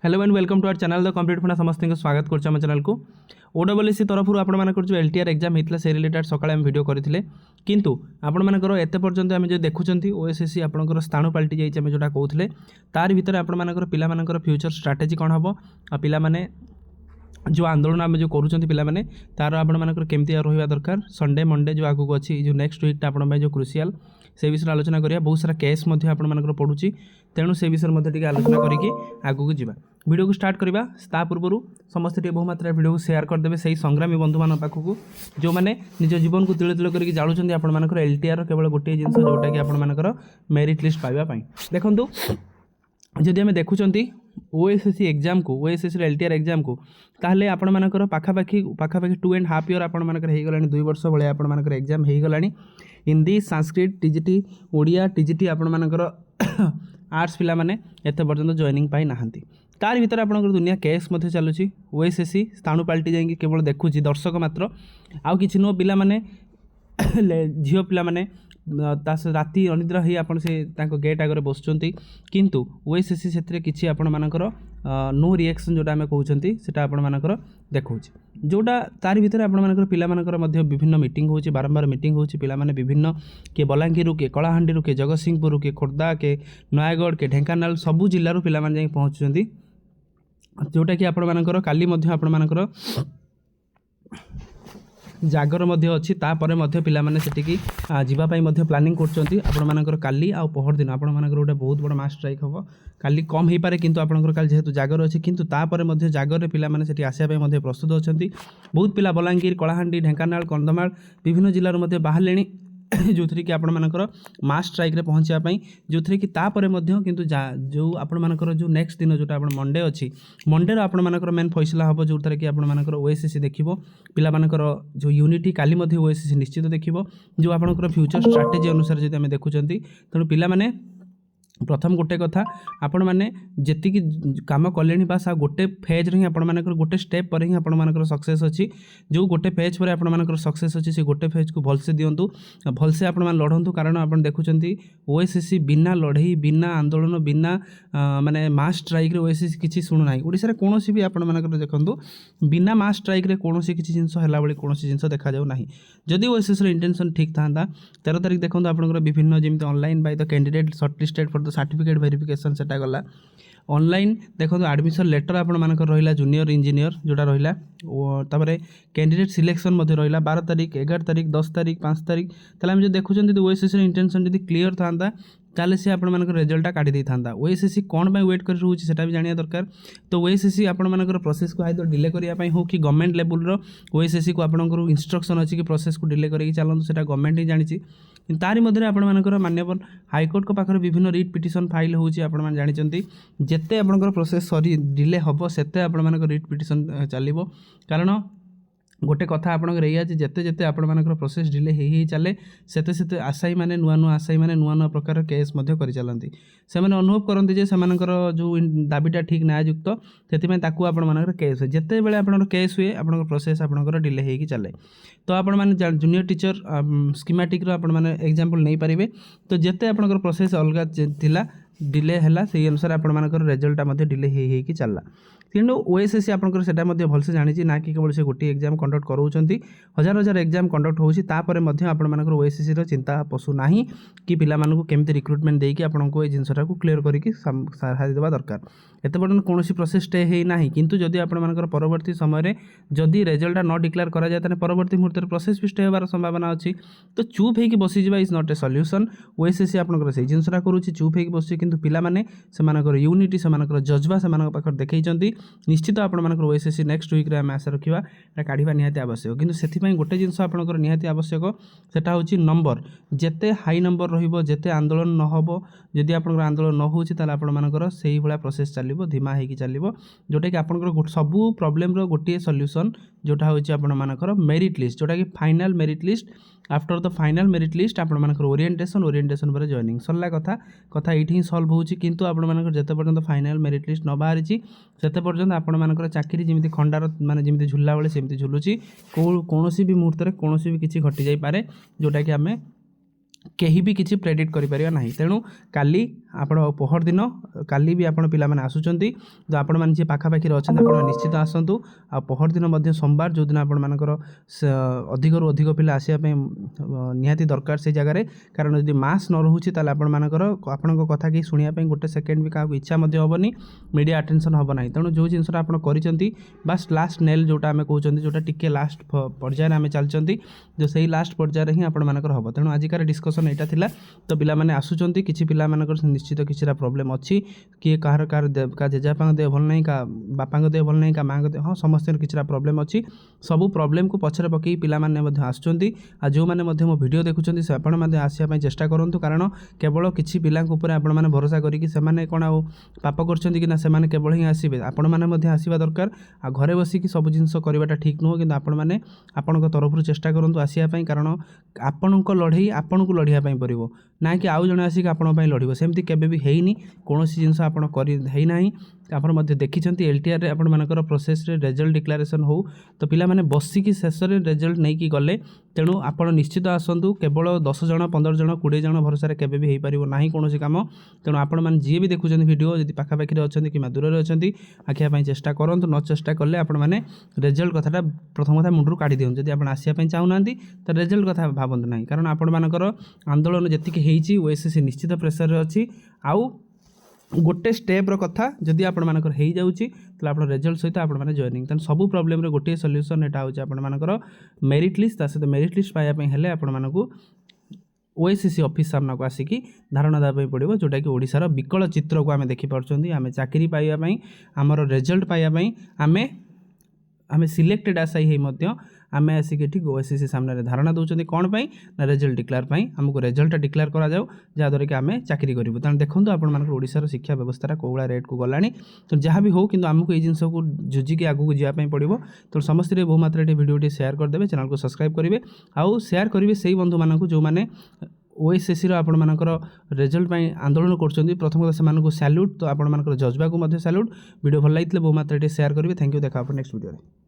Hello and welcome to our channel the complete Funda समस्त स्वागत कर चैनल को ओडब्ल्यूसी तरफ आपंकर एलटीआर एग्जाम होता से रिलेटेड सकाଳେ आम वीडियो करते किंतु आपंकर एत पर्यंत आम जो देखुं ओएसएससी आपंकर स्थान पलटि जाइए जोटा कहते तार भितर आपंकर पिलामानकर फ्यूचर स्ट्राटेजी कौन हम आ पिला माने जो आंदोलन आम जो करूँ पिलाने तार आपंकर केमती रहा दरकार संडे मंडे जो आगू अच्छी जो नेक्स्ट वीकटा आप जो क्रुशियाल से विषय आलोचना करिया बहुत सारा केस आपंकर पड़ुची तेणु से विषय आलोचना करके आगू को जावा वीडियो को स्टार्ट करवा ता पूर्व समस्त बहुमात्रा वीडियो को शेयर करदे से संग्रामी बंधु मान पाखक जो मैंने निज जीवन को तिल तिल करके जालुंट आपर एलटीआर केवल गोटे जिन जोटा कि आपर मेरिट लिस्ट पाइबापी देखूँ जदि आम देखुं ओएसएससी एग्जाम को ओएसएससी एलटीआर एग्जाम को ताहले आपण मानकर पाखापाखि 2.5 ईयर आपण मानकर हो गलानी 2 वर्ष भाई आपण मानकर एग्जाम हो गलानी हिंदी संस्कृत टीजीटी ओडिया टीजीटी आपण मानकर आर्ट्स पिला माने एते पर्यंत जॉइनिंग पाई नाहंती तार भीतर आपनकर दुनिया केस मध्य चलुची ओएसएससी स्थानु पाल्टी जाइए केवल देखुची दर्शक मात्र आउ किछि नो पिला माने झियो पिला माने राति अनिद्रा ही आपन से तांको गेट आगे बसुंच किंतु ओएसएससी से किसी आपण मानकर नो रिएक्शन जोटा आम कहते सेटा आपण मानकर देखा जोटा तार भीतर आपण मानकर पिला मानकर मध्य विभिन्न मीटिंग होची बारंबार मीटिंग होची पिला माने विभिन्न के बलांगीर के कलाहांडी के जगतसिंहपुर के खोर्धा के नयागढ़ के ढेंकानाल सबू जिल्लारू पिला माने जाई पहुंचुचंती जोटा कि आपण मानकर काली मध्य आपण मानकर जागर मध्य अच्छी तापर मध्य पिला माने सेटिकी जीवापाई मध्य प्लानिंग करछंती आपण मानकर काली आ पहर दिन आपण मानकर गोटे बहुत बड़ मास स्ट्राइक हम काली कम हो पारे किंतु आपणकर काली जेहेतु जागर अच्छी किंतु तापर मध्य जागर पिला माने सेठी आसिया पाई मध्य प्रस्तुत अछंती बहुत पिला बलांगीर कलाहांडी ढेंकानाल कंधमाल विभिन्न जिल्लार मध्य बाहरलेनी जो थी कि आपण मानकर मास स्ट्राइक रे पहुँचापी जो थी कि तापर मध्य किंतु जो आपण मानकर जो नेक्स्ट दिन जोटा आपण मंडे अच्छी मंडे आपण मानकर मेन फैसला हम जो थी कि आपण मानकर ओएसएससी देखिबो पिला मानकर जो यूनिटी काली मध्य ओएसएससी निश्चित देखिबो जो आपणकर फ्यूचर स्ट्राटेजी अनुसार जदि आम देखुंती तेणु पिला माने प्रथम गोटे कथा आपण मैंने जी कम कले बास आ गोटे फेज रे आपण मानकर गोटे स्टेप पर ही आपण मानकर सक्सेस अच्छी जो गोटे फेज पर आपण मानकर सक्सेस अच्छी से गोटे फेज को भलसे दिंतु भलसे आपण माने लड़तु कारण आपण देखुंती ओएसएससी बिना लड़ई बिना आंदोलन बिना माने मास स्ट्राइक रे ओएसएससी किसी शुणु ना ओडिशा रे कोनोसी भी आपण मानकर देखंतु बिना मास स्ट्राइक रे कोनोसी किसी जिंस हला बेले कोनोसी जिंस देखा जाउ नाही जदि ओएसएससी रे इंटेंशन ठीक थांदा 13 तारिख देखंतु आपनकर विभिन्न जेमिति online by the candidate shortlisted for the certificate verification सेटा गला ऑनलाइन देखो एडमिशन लेटर आपण मानकर रहिला जूनियर इंजीनियर जोटा रहिला तापरे कैंडिडेट सिलेक्शन मध्य रहिला 12 तारिख 11 तारिख 10 तारिख 5 तारिख ताले हम जो देखुछन ओएसएससी इंटेंशन यदि क्लियर थांदा ताले से आपण मानकर रिजल्ट काटी दे थांदा ओएसएससी कौन पई वेट कर रहउछि सेटा भी जानिया दरकार तो ओएसएससी आपण मानकर प्रोसेस को आइदर डिले करिया पई हो कि गवर्नमेंट लेवल रो ओएसएससी को आपणकर इंस्ट्रक्शन अछि कि प्रोसेस को डिले करिक चलंतु सेटा गवर्नमेंट ही जानिछि तारी मध्य आपण मानकर मान्यवर हाईकोर्ट को पाखर विभिन्न रिट पिटिशन फाइल होउछि आपण मान जानिचंती जेते आपणकर प्रोसेस सरी डिले हबो सेते आपण मानकर रिट पिटिशन चलिबो कारण गोटे कथा आपणकर एया जे जेते जेते आपण मानकर प्रोसेस डिले हे चले सेते सेते आशायी माने नुआ नुआ आशायी माने नुआ नुआ प्रकार केस मध्य करि चलंती से माने अनुभव करंती जे सेमानकर जो दाबीटा ठीक न्याययुक्त सेति में ताकू आपण मानकर केस हो जेते बेले आपणकर केस हुए आपणकर प्रोसेस आपणकर डिले हेकी चले तो आपण माने जूनियर टीचर स्कीमेटिक रो आपण माने एग्जांपल नै परिबे तो जेते आपणकर प्रोसेस अलगा थिला डिले हैला से अनुसार आपण मानकर रिजल्ट मध्य डिले हेकी चलला तेणु ओएसएससी आपंकर सेटा मध्य भलसे जानिछि ना कि केवल से गोटे एग्जाम कंडक्ट करोउछंती हजार हजार एग्जाम कंडक्ट होउछि तापर मध्य आपण मानकर ओएसएससी रो चिंता पशु नाही कि पिला मानकु केमति रिक्रुटमेंट देकी आपनको ए जिंसटा को क्लियर करिकि सारी देबा दरकार एते बडन कोनोसी प्रोसेस स्टे हे नाही किंतु जदि आपण मानकर परवर्ती समय रे जदि रिजल्ट न डिक्लेयर करा जाय तने परवर्ती मुहूर्त रे प्रोसेस भी स्टे होबार संभावना अछि तो चुप हेकी बसी जिबा is not a solution OSSC आपनकर से जिंसटा करूछि चुप हेकी बसी किंतु पिला माने सेमानकर यूनिटी सेमानकर जज्बा सेमानकर पाखर देखैचंती निश्चित आपण मानकर ओएसएससी नेक्स्ट वीक रे हम आशा रखिबा एटा काढिबा निहाती आवश्यक किंतु सेथि पई गोटे जिंस आपनकर निहाती आवश्यक सेटा होछि नंबर जेते हाई नंबर रहिबो जेते आंदोलन न होबो जदि आपनकर आंदोलन न होछि ताले आपण मानकर सेही भला प्रोसेस चलिबो धीमा हेकी चलिबो जोटा कि आपनकर सबु प्रॉब्लम रो गोटे सॉल्यूशन जोटा होछि आपण मानकर मेरिट लिस्ट जोटा कि final merit list after the final merit list आपण मानकर ओरिएंटेशन पर जॉइनिंग सरला कथा कथा एठी सॉल्व होछि किंतु आपण मानकर जते पर्यंत फाइनल मेरिट लिस्ट न बाहरिछि सेते पर्यंत आपण मानकर चाकरी जेमिति खंडार माने जेमिति झुल्ला बेले सेमिति झुलुछि कोनोसी भी मुहूर्त रे कोनोसी भी किछि घटी जाई पारे जोटा कि हमें केही भी किसी प्रेडिक्ट करिपारिबा नाही। तेणु काली आपण पहर दिन काली भी आपण पिला माने आसुचंती जो आपण माने जे पाखा पाखी रहछन आपण निश्चित आसंतु आ पहर दिन मध्ये सोमवार जो दिन आपण मानकर अधिक रु अधिक पिला आसिया पे निहाती दरकार से जगह रे कारण यदि मास न रहउची ताले आपण मानकर आपनको कथा की सुनिया पे गोटे सेकेंड भी का इच्छा मध्ये होबनी मीडिया अटेंशन होब नाही। तेणु जो जिनसरा आपण करिसंती बस लास्ट नेल जोटा हमें कहउचंती जोटा टिके लास्ट पर्याय रे हमें चलचंती जो सही लास्ट पर्याय रे ही आपण मानकर होब। तेणु आजिकार डिस्कशन एटा थिला तो पिला माने आसुचंती किछि पिला मानकर निश्चित किछिरा प्रॉब्लम अछि कि कार का जेजापा दे भल नहीं का बापा दे भल नहीं का माँ दे हाँ समस्त किछिरा प्रॉब्लम अछि सबू प्रॉब्लम को पछरे पकई पिला माने मध्ये आसुचंती आ जो माने मध्ये मो वीडियो देखुचंती से आपण मध्ये आसिया पय चेष्टा करंतु कारण केवल किछि पिला ऊपर आपण माने भरोसा करी कि से माने कोन आ पाप करछंती कि ना से माने केवल ही आसीबे आपण माने मध्ये आसीबा दरकार आ घरे बसी कि सब जिंस करबाटा ठीक नो कि आपण माने आपणक तरफ चेष्टा करंतु आसिया पय कारण आपणक लढई आपणकु लढिया पय परिबो ना कि आउ जणे आसी कि आपण पय लढिबो सेमति केबे भी हेइनी कोनोसी जिंस आपण करि हेइ नाही आपण मध्ये देखिछंती एलटीआर रे आपण मानकर प्रोसेस रे रिजल्ट डिक्लेरेशन हो तो पिला माने बसी कि शेष रे रिजल्ट नै कि गले। तेणु आपण निश्चित आसंतु केवल 10 जण 15 जण 20 जण भरोसा रे केबे भी हेइ परिबो नाही कोनोसी काम। तेणु आपण माने जे भी देखुछंती वीडियो जदि पाखा पाखि रे अछंती कि दूर रे अछंती आखिया पय चेष्टा करंतु न चेष्टा करले आपण माने रिजल्ट कथाटा प्रथम कथा मुंडरू काढी दियन जदि आपण आसिया पय चाहू नांती तो रिजल्ट कथा भाबंत नाही कारण आपण मानकर आंदोलन जेतिक हेइची ओएसएससी निश्चित प्रेशर रे अछि आउ गोटे स्टेप्र कथा जदि आपण मानकर हेइ जाउची तो आपण रिजल्ट सहित आपण माने जॉइनिंग तन सब प्रॉब्लम रे गोटे सॉल्यूशन एटा होची आपण मानकर मेरिट लिस्ट ता सहित मेरिट लिस्ट पाया पय हेले आपण मानकू ओएसएससी ऑफिस सामना को आसिकी धारणा देबा पड़ो जोटा कि ओडिशार विकल चित्र को आमे देखि पारछंती आमे चाकरी पाइबा पय हमर रिजल्ट पाइबा पय आमे सिलेक्टेड आसाई हे मध्य आमे आसिक ठीक ओएसएससी सामने धारणा दउचंती कोन पय ना रिजल्ट डिक्लेयर पय हमको रिजल्ट डिक्लेयर करा जाऊ जा द्वारा कि आमे चाकरी करिवु। त देखंतु आपण मानकर ओडिशार शिक्षा व्यवस्था कोउला रेट को गलानी तो जहाँ भी हो किंतु हमको ए जिंस को जुजी के आगु को जिया पय पड़िबो। तो समस्त रे बहु मात्रा वीडियो टी शेयर कर देबे चैनल को सब्सक्राइब करिवे आउ शेयर करिवे सेही बंधु मानकु जो माने ओएसएससी रो आपण मानकर रिजल्ट पय आंदोलन करछंती प्रथम से मानकु सैल्यूट तो आपण मानकर जज्बा को मध्ये सैल्यूट वीडियो भल लागितले बहु मात्रा टी शेयर करिवे। थैंक यू देखा आपण नेक्स्ट वीडियो रे।